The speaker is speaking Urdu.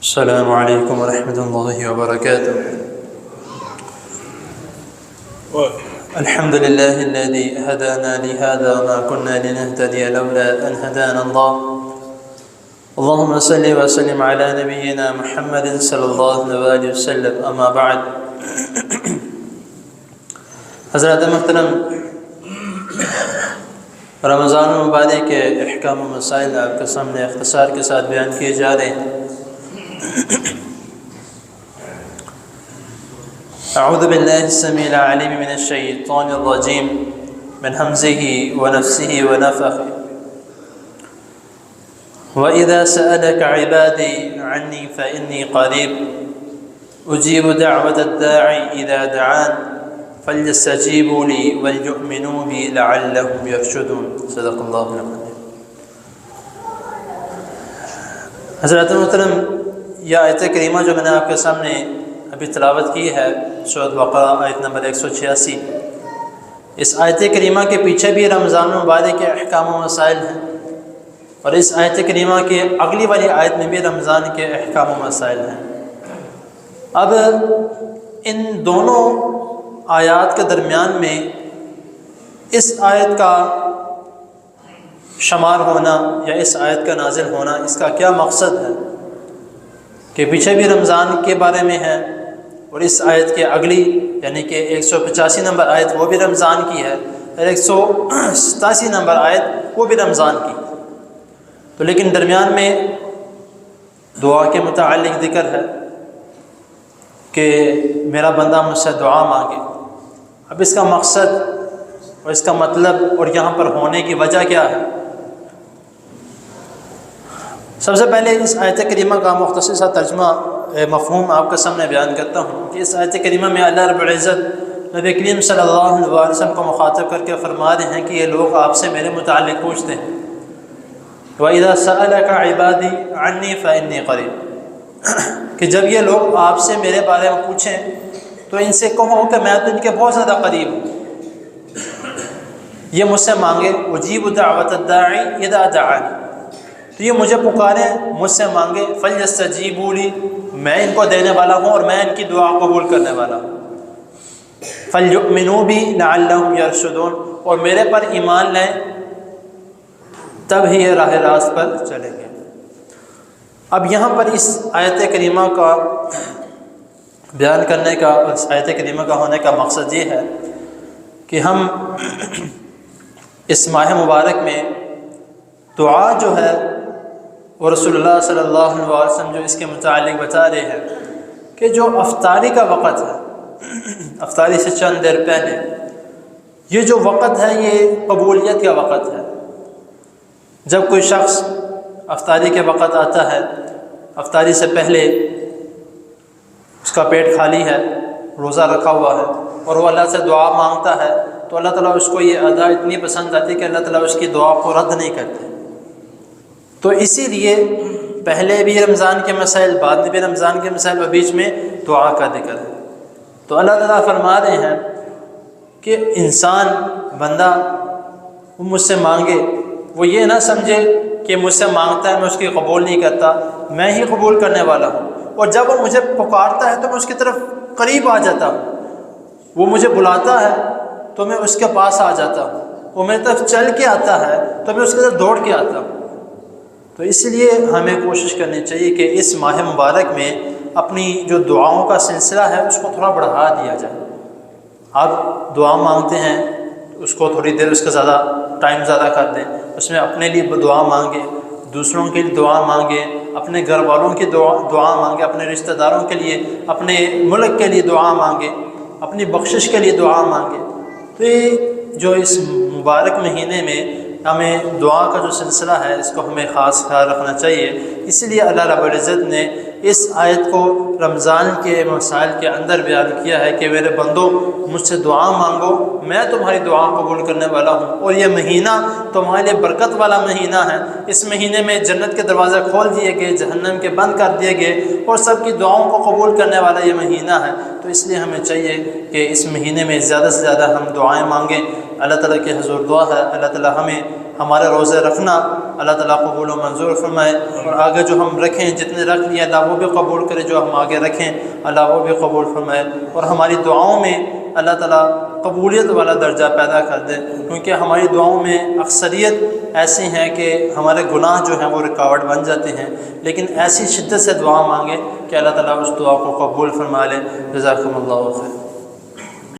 السلام علیکم ورحمۃ اللہ وبرکاتہ۔ الحمد للہ الذی ہدانا لہذا وما كنا لنهتدی لولا ان ہدانا اللہ۔ اللہم صلی وسلم علی نبینا محمد صلی اللہ علیہ وسلم، اما بعد۔ حضرات محترم، رمضان المبارک کے احکام و مسائل آپ کے سامنے اختصار کے ساتھ بیان کیے جا رہے ہیں۔ اعوذ باللہ السمیع العلیم من الشیطان الرجیم من حمزہ ونفسہ ونفخہ۔ وَإِذَا سَأَلَكَ عِبَادِي عَنِّي فَإِنِّي قَرِيبٌ أُجِيبُ دَعْوَةَ الدَّاعِ إِذَا دَعَانِ فَلْيَسْتَجِيبُوا لِي وَلْيُؤْمِنُوا بِي لَعَلَّهُمْ يَرْشُدُونَ۔ صدق اللہ العظیم۔ حضرات محترم، یہ آیت کریمہ جو میں نے آپ کے سامنے ابھی تلاوت کی ہے، سورۃ بقرہ آیت نمبر 186، اس آیت کریمہ کے پیچھے بھی رمضان المبارک کے احکام و مسائل ہیں، اور اس آیت کریمہ کے اگلی والی آیت میں بھی رمضان کے احکام و مسائل ہیں۔ اب ان دونوں آیات کے درمیان میں اس آیت کا شمار ہونا یا اس آیت کا نازل ہونا، اس کا کیا مقصد ہے کہ پیچھے بھی رمضان کے بارے میں ہے، اور اس آیت کے اگلی یعنی کہ 185 نمبر آیت وہ بھی رمضان کی ہے، اور 187 نمبر آیت وہ بھی رمضان کی۔ تو لیکن درمیان میں دعا کے متعلق ذکر ہے کہ میرا بندہ مجھ سے دعا مانگے۔ اب اس کا مقصد اور اس کا مطلب اور یہاں پر ہونے کی وجہ کیا ہے؟ سب سے پہلے اس آیت کریمہ کا مختصر سا ترجمہ مفہوم آپ کے سامنے بیان کرتا ہوں کہ اس آیت کریمہ میں اللہ رب العزت نبی کریم صلی اللہ علیہ وسلم کو مخاطب کر کے فرما رہے ہیں کہ یہ لوگ آپ سے میرے متعلق پوچھتے ہیں، وَإِذَا سَأَلَكَ عِبَادِي عَنِّي فَإِنِّي قَرِيبٌ، کہ جب یہ لوگ آپ سے میرے بارے میں پوچھیں تو ان سے کہو کہ میں تو ان کے بہت زیادہ قریب ہوں، یہ مجھ سے مانگے، اجیب دعوت الداعی اذا دعانی، تو یہ مجھے پکاریں، مجھ سے مانگے، فلیستجیبوا لی، میں ان کو دینے والا ہوں اور میں ان کی دعا قبول کرنے والا ہوں، فلیؤمنوا بی لعلہم یرشدون، اور میرے پر ایمان لیں تب ہی یہ راہ راست پر چلیں گے۔ اب یہاں پر اس آیت کریمہ کا بیان کرنے کا اور اس آیت کریمہ کا ہونے کا مقصد یہ ہے کہ ہم اس ماہ مبارک میں دعا جو ہے وہ رسول اللہ صلی اللہ علیہ وسلم جو اس کے متعلق بتا رہے ہیں کہ جو افطاری کا وقت ہے، افطاری سے چند دیر پہلے یہ جو وقت ہے یہ قبولیت کا وقت ہے۔ جب کوئی شخص افطاری کے وقت آتا ہے، افطاری سے پہلے اس کا پیٹ خالی ہے، روزہ رکھا ہوا ہے، اور وہ اللہ سے دعا مانگتا ہے، تو اللہ تعالیٰ اس کو یہ ادا اتنی پسند آتی ہے کہ اللہ تعالیٰ اس کی دعا کو رد نہیں کرتے۔ تو اسی لیے پہلے بھی رمضان کے مسائل، بعد میں بھی رمضان کے مسائل، اور بیچ میں دعا کا ذکر ہے۔ تو اللہ تعالیٰ فرما رہے ہیں کہ انسان بندہ وہ مجھ سے مانگے، وہ یہ نہ سمجھے کہ مجھ سے مانگتا ہے میں اس کی قبول نہیں کرتا، میں ہی قبول کرنے والا ہوں، اور جب وہ مجھے پکارتا ہے تو میں اس کی طرف قریب آ جاتا ہوں، وہ مجھے بلاتا ہے تو میں اس کے پاس آ جاتا ہوں، وہ میری طرف چل کے آتا ہے تو میں اس کی طرف دوڑ کے آتا ہوں۔ تو اس لیے ہمیں کوشش کرنی چاہیے کہ اس ماہ مبارک میں اپنی جو دعاؤں کا سلسلہ ہے اس کو تھوڑا بڑھا دیا جائے۔ آپ دعا مانگتے ہیں اس کو تھوڑی دیر اس کا زیادہ ٹائم زیادہ کر دیں، اس میں اپنے لیے دعا مانگیں، دوسروں کے لیے دعا مانگیں، اپنے گھر والوں کی دعا مانگیں، اپنے رشتہ داروں کے لیے، اپنے ملک کے لیے دعا مانگیں، اپنی بخشش کے لیے دعا مانگیں۔ تو یہ جو اس مبارک مہینے میں ہمیں دعا کا جو سلسلہ ہے اس کو ہمیں خاص خیال رکھنا چاہیے۔ اسی لیے اللہ رب العزت نے اس آیت کو رمضان کے مسائل کے اندر بیان کیا ہے کہ میرے بندو مجھ سے دعا مانگو، میں تمہاری دعا قبول کرنے والا ہوں، اور یہ مہینہ تمہارے لیے برکت والا مہینہ ہے۔ اس مہینے میں جنت کے دروازے کھول دیے گئے، جہنم کے بند کر دیے گئے، اور سب کی دعاؤں کو قبول کرنے والا یہ مہینہ ہے۔ تو اس لیے ہمیں چاہیے کہ اس مہینے میں زیادہ سے زیادہ ہم دعائیں مانگیں۔ اللہ تعالیٰ کے حضور دعا ہے اللہ تعالیٰ ہمیں ہمارے روزے رکھنا اللہ تعالیٰ قبول و منظور فرمائے، اور آگے جو ہم رکھیں جتنے رکھ لیے اللہ وہ بھی قبول کرے، جو ہم آگے رکھیں اللہ وہ بھی قبول فرمائے، اور ہماری دعاؤں میں اللہ تعالیٰ قبولیت والا درجہ پیدا کر دے، کیونکہ ہماری دعاؤں میں اکثریت ایسی ہیں کہ ہمارے گناہ جو ہیں وہ رکاوٹ بن جاتے ہیں، لیکن ایسی شدت سے دعا مانگے کہ اللہ تعالیٰ اس دعا کو قبول فرما لے۔ جزاکم اللہ خیر۔